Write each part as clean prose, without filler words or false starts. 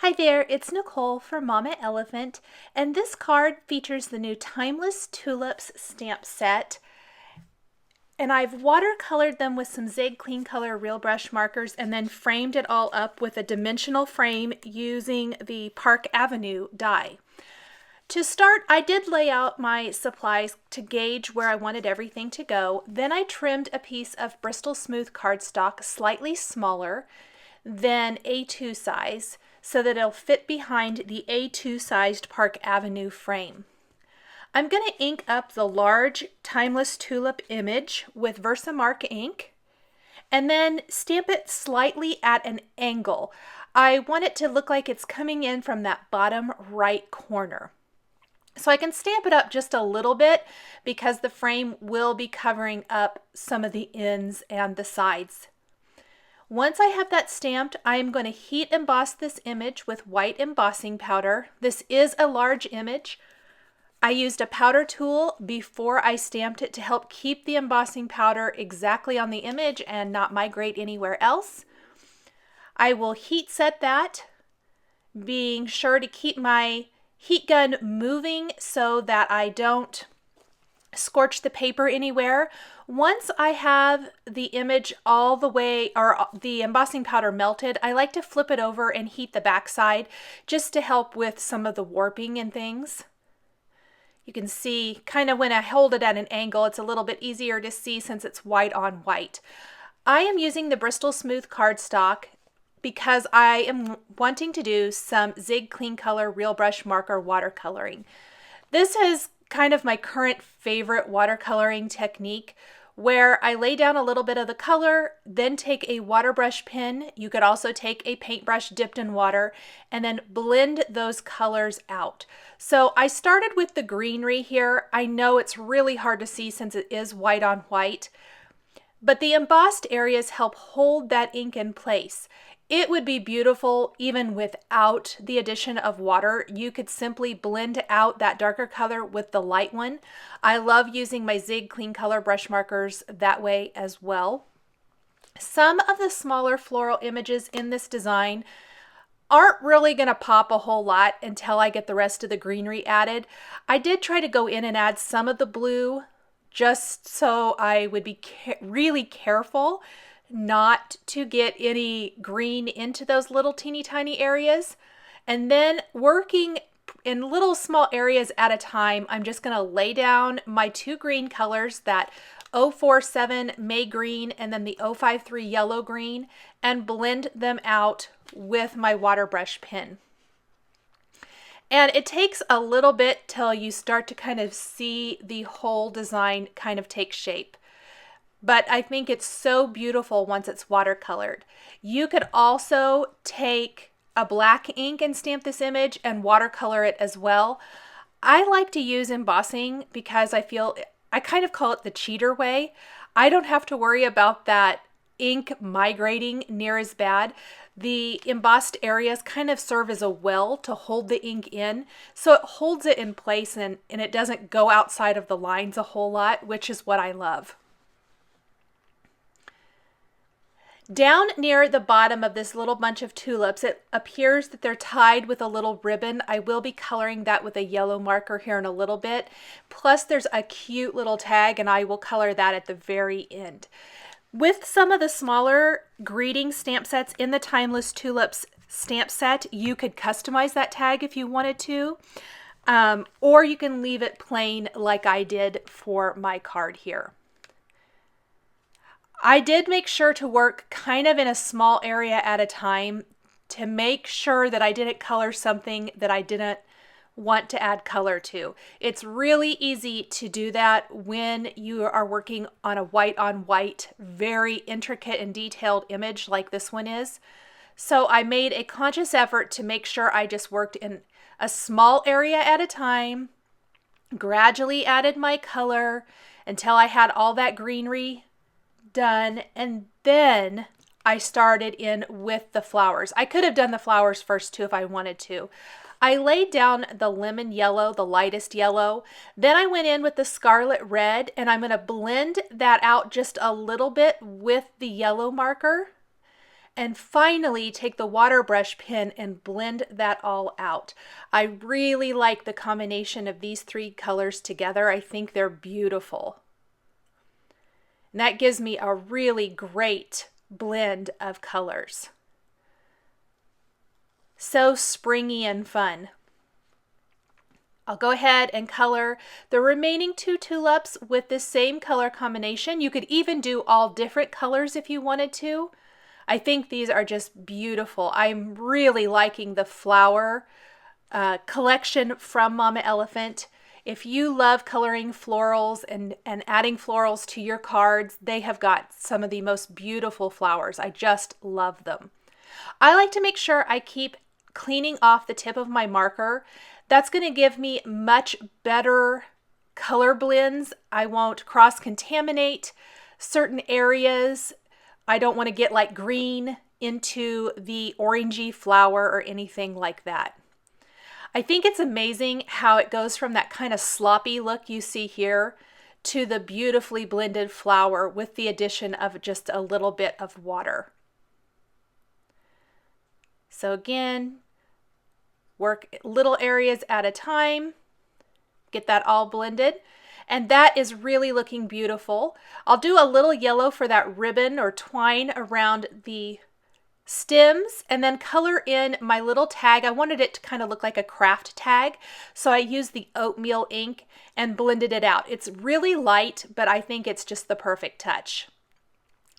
Hi there, it's Nicole from Mama Elephant, and this card features the new Timeless Tulips stamp set. And I've watercolored them with some Zig Clean Color Real Brush markers and then framed it all up with a dimensional frame using the Park Avenue die. To start, I did lay out my supplies to gauge where I wanted everything to go. Then I trimmed a piece of Bristol Smooth cardstock slightly smaller than A2 size so that it'll fit behind the A2 sized Park Avenue frame. I'm going to ink up the large Timeless Tulip image with Versamark ink and then stamp it slightly at an angle. I want it to look like it's coming in from that bottom right corner. So I can stamp it up just a little bit because the frame will be covering up some of the ends and the sides. Once I have that stamped, I am going to heat emboss this image with white embossing powder. This is a large image. I used a powder tool before I stamped it to help keep the embossing powder exactly on the image and not migrate anywhere else. I will heat set that, being sure to keep my heat gun moving so that I don't scorch the paper anywhere. Once I have the image all the way, or the embossing powder melted, I like to flip it over and heat the back side just to help with some of the warping and things. You can see kind of when I hold it at an angle, it's a little bit easier to see since it's white on white. I am using the Bristol Smooth cardstock because I am wanting to do some Zig Clean Color Real Brush Marker watercoloring. This is kind of my current favorite watercoloring technique, where I lay down a little bit of the color, then take a water brush pen. You could also take a paintbrush dipped in water and then blend those colors out. So I started with the greenery here. I know it's really hard to see since it is white on white, but the embossed areas help hold that ink in place. It would be beautiful even without the addition of water. You could simply blend out that darker color with the light one. I love using my Zig Clean Color brush markers that way as well. Some of the smaller floral images in this design aren't really going to pop a whole lot until I get the rest of the greenery added. I did try to go in and add some of the blue just so I would be really careful not to get any green into those little teeny tiny areas. And then working in little small areas at a time, I'm just going to lay down my two green colors, that 047 May Green and then the 053 Yellow Green, and blend them out with my water brush pen. And it takes a little bit till you start to kind of see the whole design kind of take shape. But I think it's so beautiful once it's watercolored. You could also take a black ink and stamp this image and watercolor it as well. I like to use embossing because I kind of call it the cheater way. I don't have to worry about that ink migrating near as bad. The embossed areas kind of serve as a well to hold the ink in, so it holds it in place and it doesn't go outside of the lines a whole lot, which is what I love. Down near the bottom of this little bunch of tulips, it appears that they're tied with a little ribbon. I will be coloring that with a yellow marker here in a little bit. Plus there's a cute little tag and I will color that at the very end. With some of the smaller greeting stamp sets in the Timeless Tulips stamp set, you could customize that tag if you wanted to, or you can leave it plain like I did for my card here. I did make sure to work kind of in a small area at a time to make sure that I didn't color something that I didn't want to add color to. It's really easy to do that when you are working on a white on white, very intricate and detailed image like this one is. So I made a conscious effort to make sure I just worked in a small area at a time, gradually added my color until I had all that greenery done, and then I started in with the flowers. I could have done the flowers first too if I wanted to. I laid down the lemon yellow, the lightest yellow. Then I went in with the scarlet red, and I'm going to blend that out just a little bit with the yellow marker. and finally take the water brush pen and blend that all out. I really like the combination of these three colors together. I think they're beautiful. And that gives me a really great blend of colors. So springy and fun. I'll go ahead and color the remaining two tulips with the same color combination. You could even do all different colors if you wanted to. I think these are just beautiful. I'm really liking the flower collection from Mama Elephant. If you love coloring florals and adding florals to your cards, they have got some of the most beautiful flowers. I just love them. I like to make sure I keep cleaning off the tip of my marker. That's going to give me much better color blends. I won't cross-contaminate certain areas. I don't want to get like green into the orangey flower or anything like that. I think it's amazing how it goes from that kind of sloppy look you see here to the beautifully blended flower with the addition of just a little bit of water. So again, work little areas at a time, get that all blended, and that is really looking beautiful. I'll do a little yellow for that ribbon or twine around the stems and then color in my little tag. I wanted it to kind of look like a craft tag, so I used the Oatmeal ink and blended it out. It's really light, but I think it's just the perfect touch.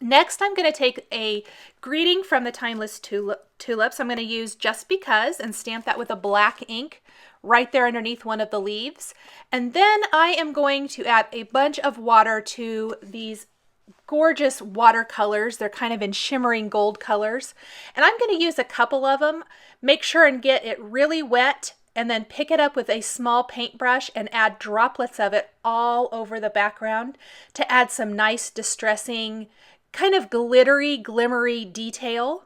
Next, I'm going to take a greeting from the Timeless Tulips. I'm going to use Just Because and stamp that with a black ink right there underneath one of the leaves. And then I am going to add a bunch of water to these gorgeous watercolors. They're kind of in shimmering gold colors. And I'm going to use a couple of them. Make sure and get it really wet and then pick it up with a small paintbrush and add droplets of it all over the background to add some nice distressing kind of glittery, glimmery detail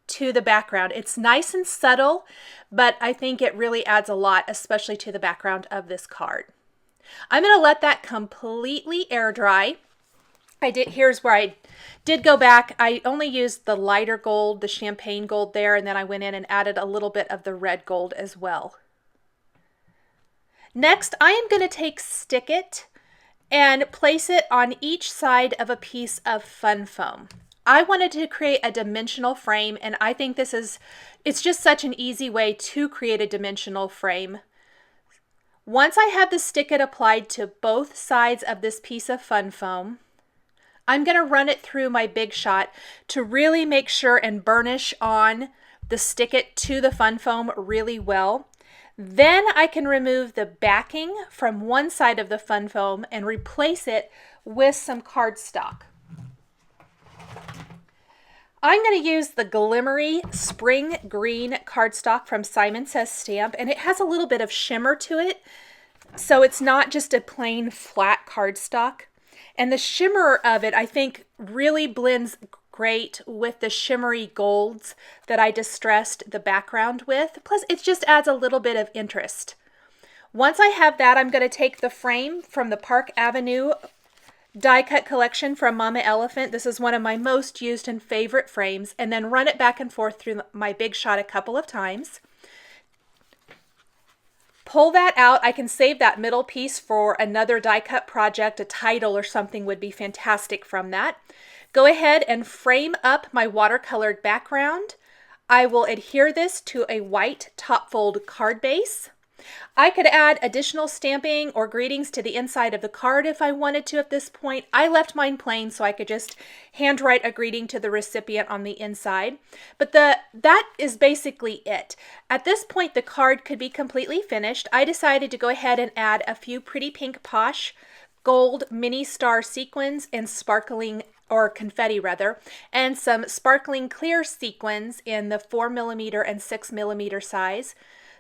to the background. It's nice and subtle, but I think it really adds a lot, especially to the background of this card. I'm going to let that completely air dry. Here's where I did go back. I only used the lighter gold, the champagne gold there, and then I went in and added a little bit of the red gold as well. Next, I am going to take Stick It and place it on each side of a piece of fun foam. I wanted to create a dimensional frame, and I think it's just such an easy way to create a dimensional frame. Once I have the Stick It applied to both sides of this piece of fun foam, I'm going to run it through my Big Shot to really make sure and burnish on the Stick It to the fun foam really well. Then I can remove the backing from one side of the fun foam and replace it with some cardstock. I'm going to use the Glimmery Spring Green cardstock from Simon Says Stamp, and it has a little bit of shimmer to it, so it's not just a plain flat cardstock. And the shimmer of it, I think, really blends great with the shimmery golds that I distressed the background with. Plus, it just adds a little bit of interest. Once I have that, I'm going to take the frame from the Park Avenue die cut collection from Mama Elephant. This is one of my most used and favorite frames, and then run it back and forth through my Big Shot a couple of times. Pull that out. I can save that middle piece for another die cut project. A title or something would be fantastic from that. Go ahead and frame up my watercolored background. I will adhere this to a white top fold card base. I could add additional stamping or greetings to the inside of the card if I wanted to at this point. I left mine plain so I could just handwrite a greeting to the recipient on the inside. But that is basically it. At this point, the card could be completely finished. I decided to go ahead and add a few pretty pink posh gold mini star sequins and sparkling, or confetti rather, and some sparkling clear sequins in the 4mm and 6mm size.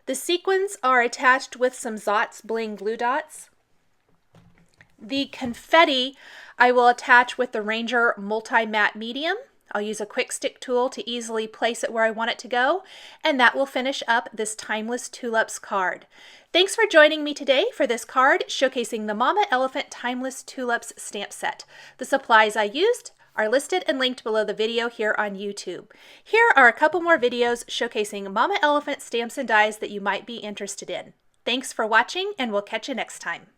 The sequins are attached with some Zots Bling glue dots. The confetti I will attach with the Ranger Multi-Matte Medium. I'll use a quick stick tool to easily place it where I want it to go, and that will finish up this Timeless Tulips card. Thanks for joining me today for this card showcasing the Mama Elephant Timeless Tulips stamp set. The supplies I used are listed and linked below the video here on YouTube. Here are a couple more videos showcasing Mama Elephant stamps and dies that you might be interested in. Thanks for watching, and we'll catch you next time.